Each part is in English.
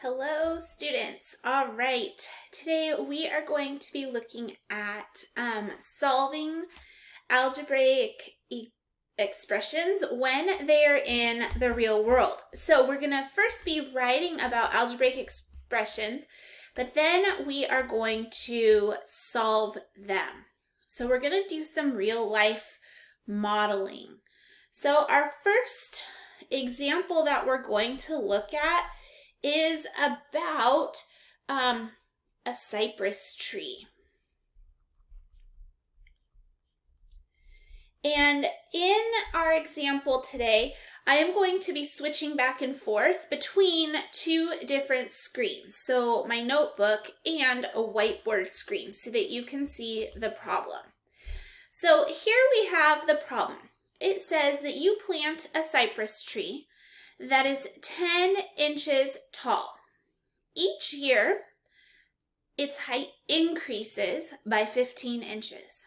Hello students. All right, today we are going to be looking at solving algebraic expressions when they are in the real world. So we're going to first be writing about algebraic expressions, but then we are going to solve them. So we're going to do some real life modeling. So our first example that we're going to look at is about a cypress tree. And in our example today, I am going to be switching back and forth between two different screens. So my notebook and a whiteboard screen so that you can see the problem. So here we have the problem. It says that you plant a cypress tree that is 10 inches tall. Each year, its height increases by 15 inches.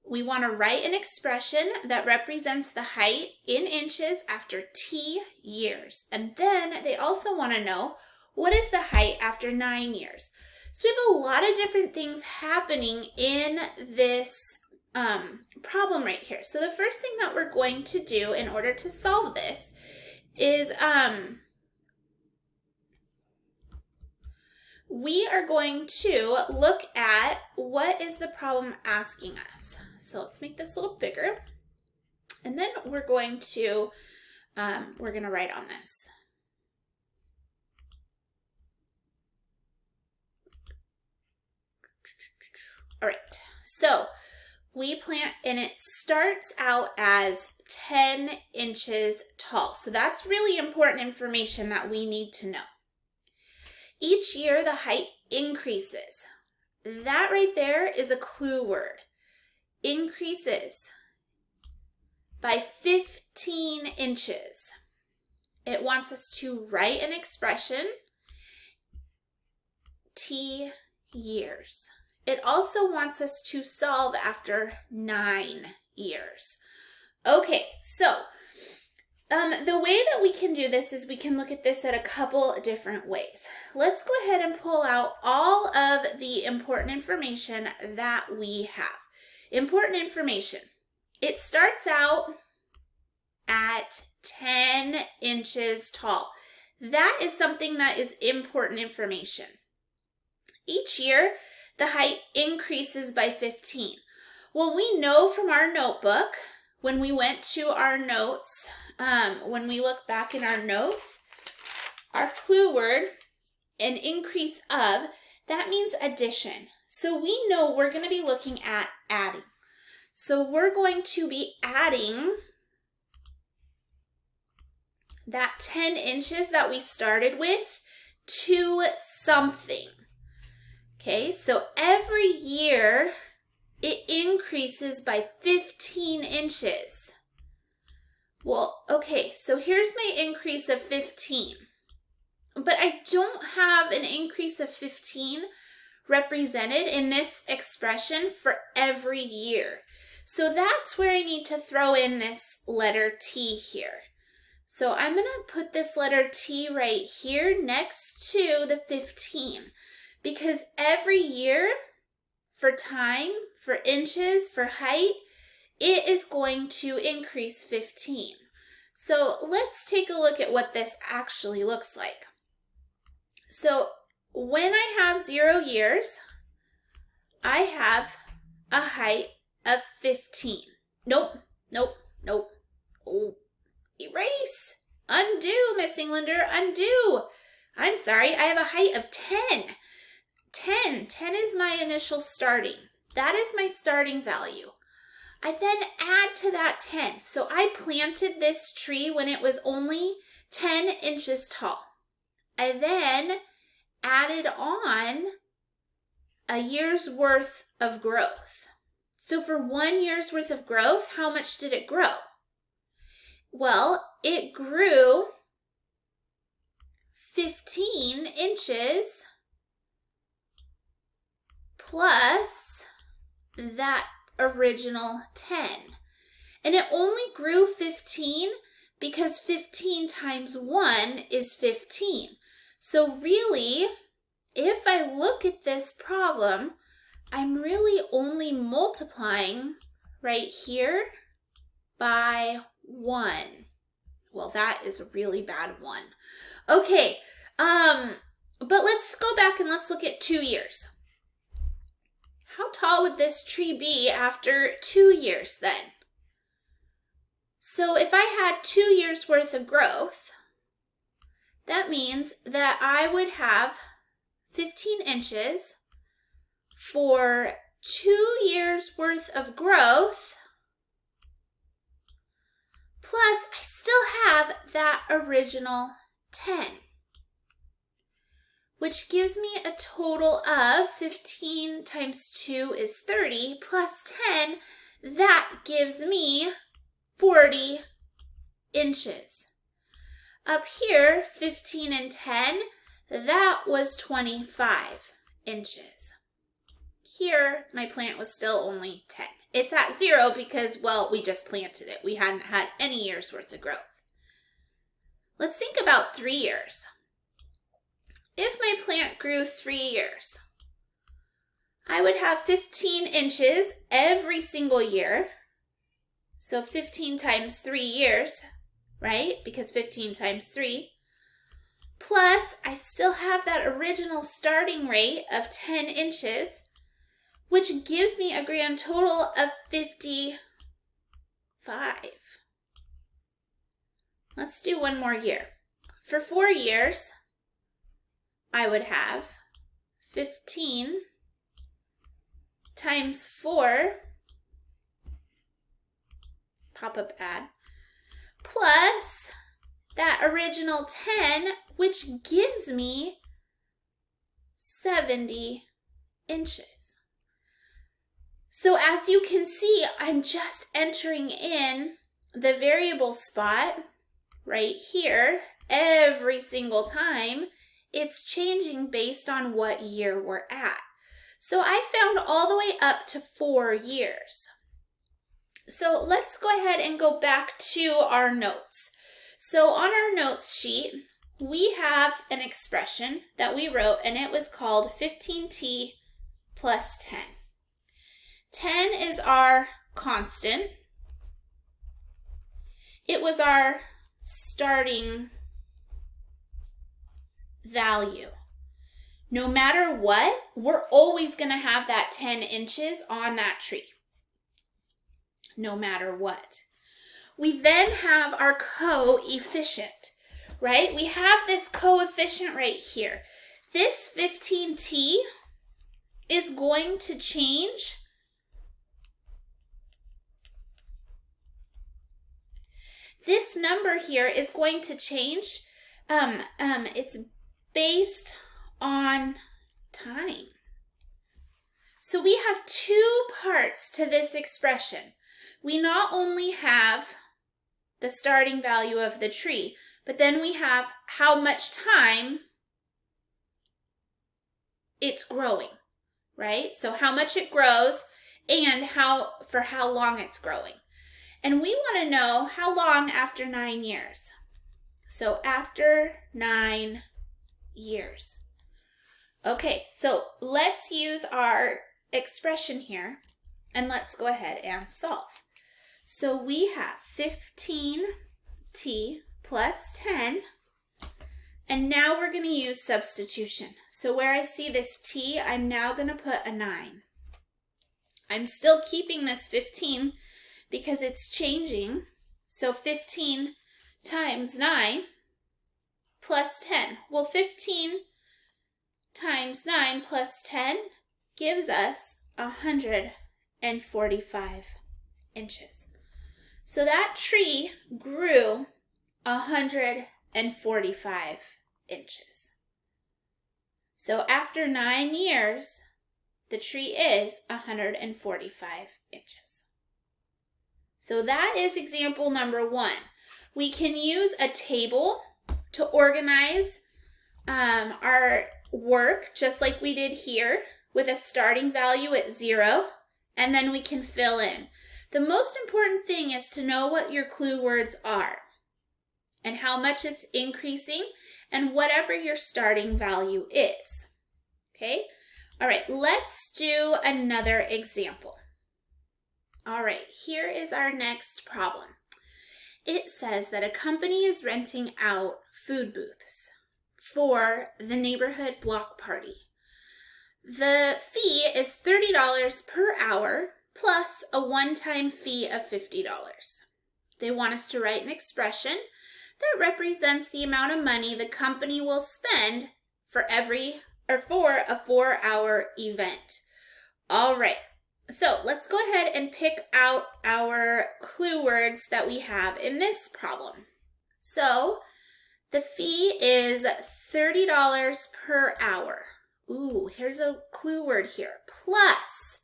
We want to write an expression that represents the height in inches after t years. And then they also want to know, what is the height after 9 years? So we have a lot of different things happening in this problem right here. So the first thing that we're going to do in order to solve this is we are going to look at what is the problem asking us. So let's make this a little bigger, and then we're going to write on this. All right, so we plant, and it starts out as 10 inches tall. So that's really important information that we need to know. Each year, the height increases. That right there is a clue word. Increases by 15 inches. It wants us to write an expression, t years. It also wants us to solve after 9 years. Okay, so the way that we can do this is we can look at this at a couple different ways. Let's go ahead and pull out all of the important information that we have. Important information. It starts out at 10 inches tall. That is something that is important information. Each year, the height increases by 15. Well, we know from our notebook, when we went to our notes, when we look back in our notes, our clue word, an increase of, that means addition. So we know we're going to be looking at adding. So we're going to be adding that 10 inches that we started with to something. Okay, so every year it increases by 15 inches. Well, okay, so here's my increase of 15. But I don't have an increase of 15 represented in this expression for every year. So that's where I need to throw in this letter T here. So I'm going to put this letter T right here next to the 15. Because every year, for time, for inches, for height, it is going to increase 15. So let's take a look at what this actually looks like. So when I have 0 years, I have a height of 15. Nope. Oh, erase. Undo, Miss Englander, undo. I'm sorry, I have a height of 10. 10 is my initial starting. That is my starting value. I then add to that 10. So I planted this tree when it was only 10 inches tall. I then added on a year's worth of growth. So for 1 year's worth of growth, how much did it grow? Well, it grew 15 inches plus that original 10. And it only grew 15 because 15 times 1 is 15. So really, if I look at this problem, I'm really only multiplying right here by 1. Well, that is a really bad 1. Okay, but let's go back and let's look at 2 years. How tall would this tree be after 2 years then? So if I had 2 years worth of growth, that means that I would have 15 inches for 2 years worth of growth, plus I still have that original 10, which gives me a total of 15 times 2 is 30, plus 10, that gives me 40 inches. Up here, 15 and 10, that was 25 inches. Here, my plant was still only 10. It's at 0 because, well, we just planted it. We hadn't had any years worth of growth. Let's think about 3 years. If my plant grew 3 years, I would have 15 inches every single year. So 15 times 3 years, right? Because 15 times 3. Plus, I still have that original starting rate of 10 inches, which gives me a grand total of 55. Let's do one more year. For 4 years, I would have 15 times 4, pop-up add, plus that original 10, which gives me 70 inches. So as you can see, I'm just entering in the variable spot right here every single time. It's changing based on what year we're at. So I found all the way up to 4 years. So let's go ahead and go back to our notes. So on our notes sheet, we have an expression that we wrote, and it was called 15t plus 10. 10 is our constant. It was our starting value. No matter what, we're always going to have that 10 inches on that tree. No matter what. We then have our coefficient, right? We have this coefficient right here. This 15t is going to change this number here is going to change. It's based on time. So we have 2 parts to this expression. We not only have the starting value of the tree, but then we have how much time it's growing, right? So how much it grows and for how long it's growing. And we want to know how long after 9 years. So after 9 years. Okay, so let's use our expression here and let's go ahead and solve. So we have 15t plus 10, and now we're going to use substitution. So where I see this t, I'm now going to put a 9. I'm still keeping this 15 because it's changing. So 15 times 9 plus 10. Well, 15 times 9 plus 10 gives us 145 inches. So that tree grew 145 inches. So after 9 years, the tree is 145 inches. So that is example number 1. We can use a table to organize our work just like we did here with a starting value at 0, and then we can fill in. The most important thing is to know what your clue words are and how much it's increasing and whatever your starting value is. Okay? All right, let's do another example. All right, here is our next problem. It says that a company is renting out food booths for the neighborhood block party. The fee is $30 per hour plus a one-time fee of $50. They want us to write an expression that represents the amount of money the company will spend for a 4-hour event. All right. So let's go ahead and pick out our clue words that we have in this problem. So the fee is $30 per hour. Ooh, here's a clue word here. Plus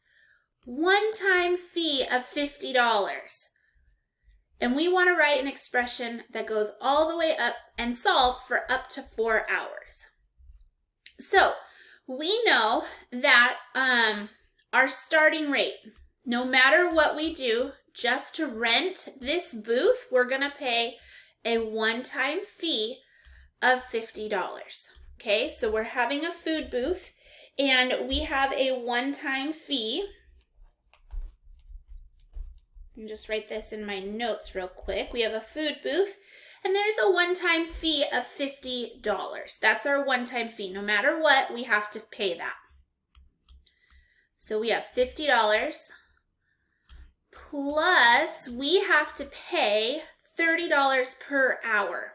one-time fee of $50. And we want to write an expression that goes all the way up and solve for up to 4 hours. So we know that our starting rate, no matter what we do, just to rent this booth, we're going to pay a one-time fee of $50. Okay, so we're having a food booth and we have a one-time fee. Let me just write this in my notes real quick. We have a food booth and there's a one-time fee of $50. That's our one-time fee. No matter what, we have to pay that. So we have $50 plus we have to pay $30 per hour.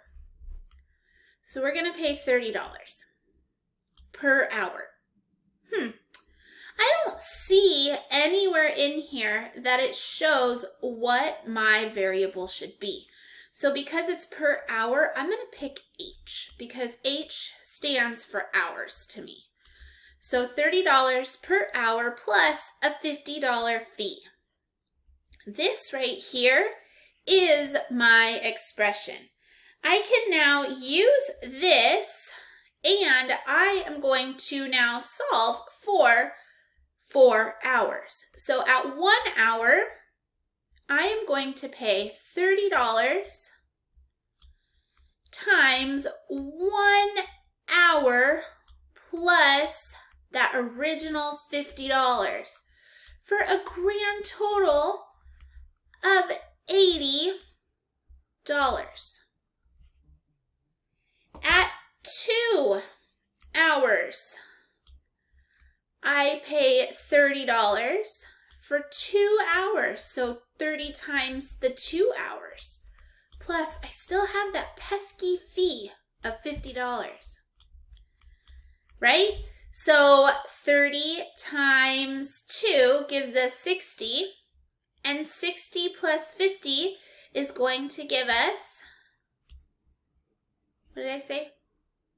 So we're going to pay $30 per hour. I don't see anywhere in here that it shows what my variable should be. So because it's per hour, I'm going to pick H because H stands for hours to me. So $30 per hour plus a $50 fee. This right here is my expression. I can now use this and I am going to now solve for 4 hours. So at 1 hour, I am going to pay $30 times 1 hour plus that original $50 for a grand total of $80. At 2 hours, I pay $30 for 2 hours, so 30 times the 2 hours. Plus, I still have that pesky fee of $50, right? So 30 times 2 gives us 60, and 60 plus 50 is going to give us, what did I say?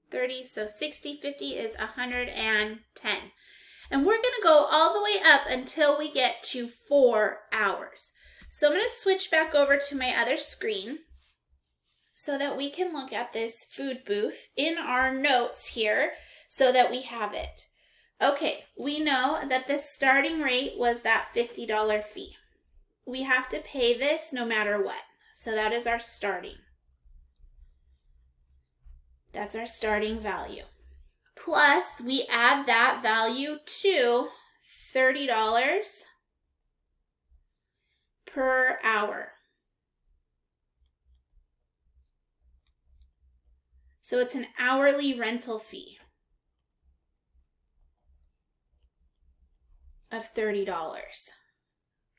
30, so 60, 50 is 110. And we're going to go all the way up until we get to 4 hours. So I'm going to switch back over to my other screen so that we can look at this food booth in our notes here so that we have it. Okay, we know that the starting rate was that $50 fee. We have to pay this no matter what. So that is our starting. That's our starting value. Plus, we add that value to $30 per hour. So it's an hourly rental fee of $30.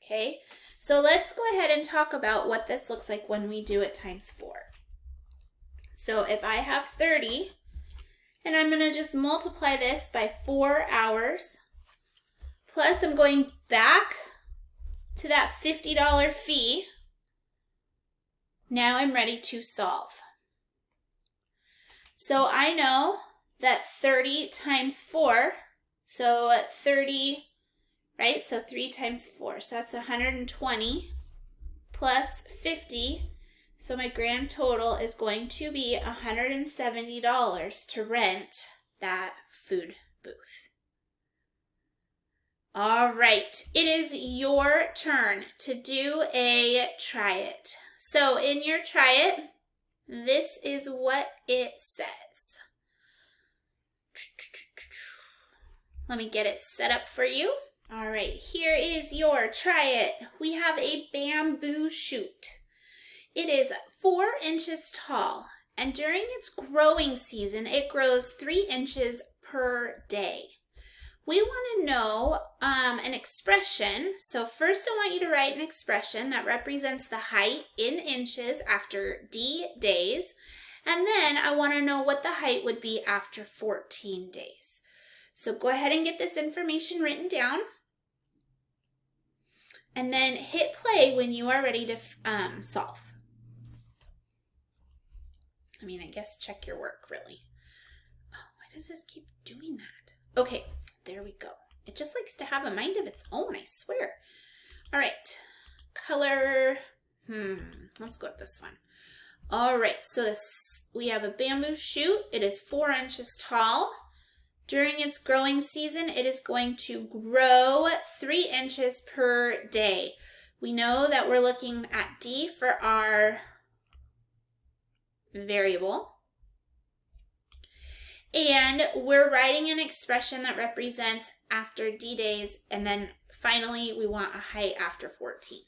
Okay, so let's go ahead and talk about what this looks like when we do it times 4. So if I have 30, and I'm going to just multiply this by 4 hours, plus I'm going back to that $50 fee. Now I'm ready to solve. So I know that 30 times 4, so 30, right? So 3 times 4, so that's 120 plus 50. So my grand total is going to be $170 to rent that food booth. All right, it is your turn to do a try it. So in your try it, this is what it says. Let me get it set up for you. All right, here is your try it. We have a bamboo shoot. It is 4 inches tall, and during its growing season, it grows 3 inches per day. We want to know an expression. So first I want you to write an expression that represents the height in inches after D days. And then I want to know what the height would be after 14 days. So go ahead and get this information written down. And then hit play when you are ready to solve. I mean, I guess check your work, really. Oh, why does this keep doing that? Okay. There we go. It just likes to have a mind of its own, I swear. All right. Color. Let's go with this one. All right. So we have a bamboo shoot. It is 4 inches tall. During its growing season, it is going to grow 3 inches per day. We know that we're looking at D for our variable. And we're writing an expression that represents after D days, and then finally we want a height after 14.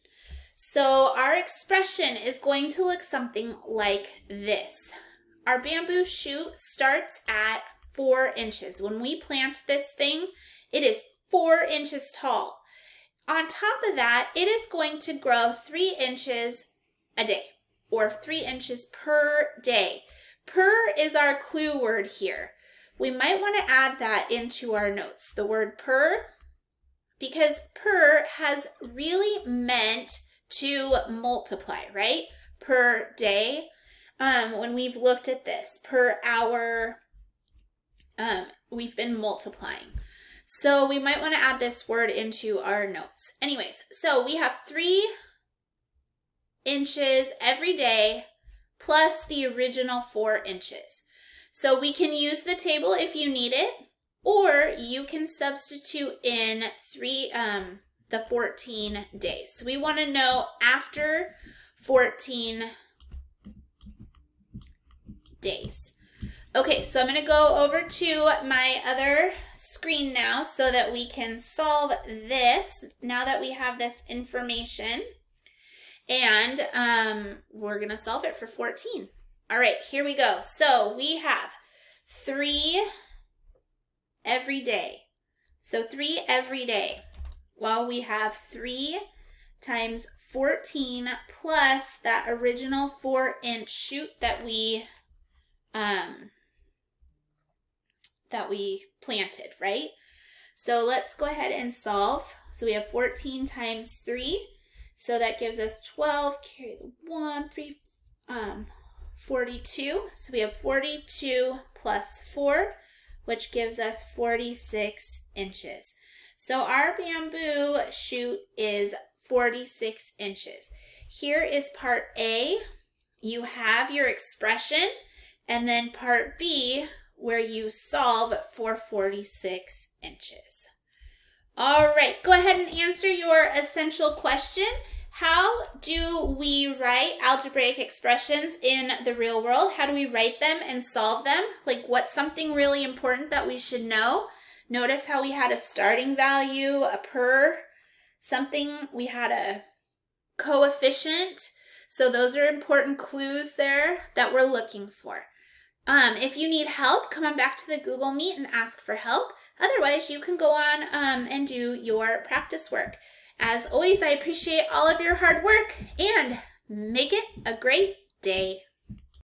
So our expression is going to look something like this. Our bamboo shoot starts at 4 inches. When we plant this thing, it is 4 inches tall. On top of that, it is going to grow 3 inches a day, or 3 inches per day. Per is our clue word here. We might want to add that into our notes, the word per, because per has really meant to multiply, right? Per day. When we've looked at this, per hour, we've been multiplying. So we might want to add this word into our notes. Anyways, so we have 3 inches every day plus the original 4 inches. So we can use the table if you need it, or you can substitute in the 14 days. So we want to know after 14 days. Okay, so I'm going to go over to my other screen now so that we can solve this now that we have this information. And we're going to solve it for 14. All right, here we go. So we have 3 every day. So 3 every day. Well, we have 3 times 14 plus that original 4-inch shoot that we planted, right? So let's go ahead and solve. So we have 14 times 3. So that gives us 12, carry the 1, 3, 42. So we have 42 plus 4, which gives us 46 inches. So our bamboo shoot is 46 inches. Here is part A. You have your expression, and then part B, where you solve for 46 inches. All right, go ahead and answer your essential question. How do we write algebraic expressions in the real world? How do we write them and solve them? Like, what's something really important that we should know? Notice how we had a starting value, a per, something, we had a coefficient. So those are important clues there that we're looking for. If you need help, come on back to the Google Meet and ask for help. Otherwise, you can go on and do your practice work. As always, I appreciate all of your hard work, and make it a great day.